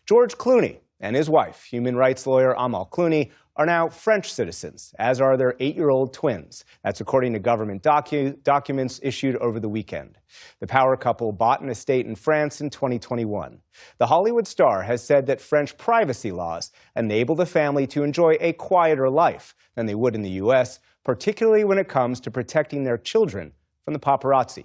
George Clooney and his wife, human rights lawyer Amal Clooney, are now French citizens, as are their 8-year-old twins. That's according to government documents issued over the weekend. The power couple bought an estate in France in 2021. The Hollywood star has said that French privacy laws enable the family to enjoy a quieter life than they would in the U.S., particularly when it comes to protecting their children from the paparazzi.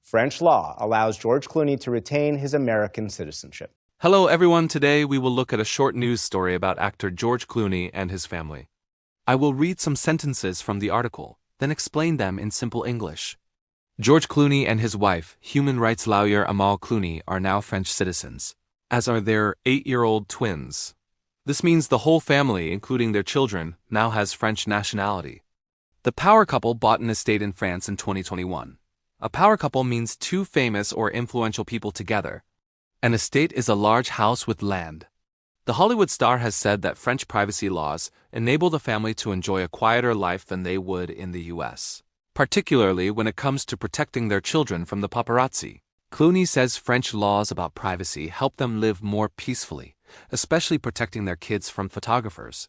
French law allows George Clooney to retain his American citizenship. Hello everyone, today we will look at a short news story about actor George Clooney and his family. I will read some sentences from the article, then explain them in simple English. George Clooney and his wife, human rights lawyer Amal Clooney, are now French citizens, as are their 8-year-old twins. This means the whole family, including their children, now has French nationality. The power couple bought an estate in France in 2021. A power couple means two famous or influential people together. An estate is a large house with land. The Hollywood star has said that French privacy laws enable the family to enjoy a quieter life than they would in the U.S., particularly when it comes to protecting their children from the paparazzi. Clooney says French laws about privacy help them live more peacefully, especially protecting their kids from photographers.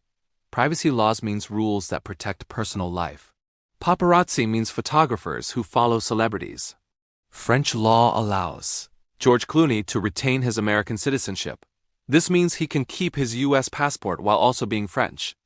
Privacy laws means rules that protect personal life. Paparazzi means photographers who follow celebrities. French law allows George Clooney to retain his American citizenship. This means he can keep his U.S. passport while also being French.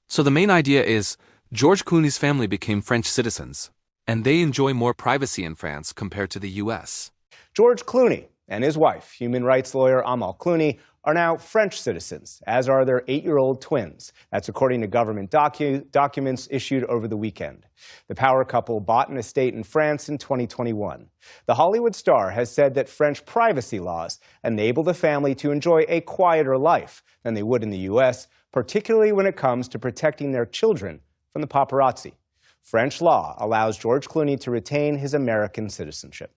So the main idea is, George Clooney's family became French citizens, and they enjoy more privacy in France compared to the U.S. George Clooney and his wife, human rights lawyer Amal Clooney, are now French citizens, as are their 8-year-old twins. That's according to government documents issued over the weekend. The power couple bought an estate in France in 2021. The Hollywood star has said that French privacy laws enable the family to enjoy a quieter life than they would in the U.S., particularly when it comes to protecting their children from the paparazzi. French law allows George Clooney to retain his American citizenship.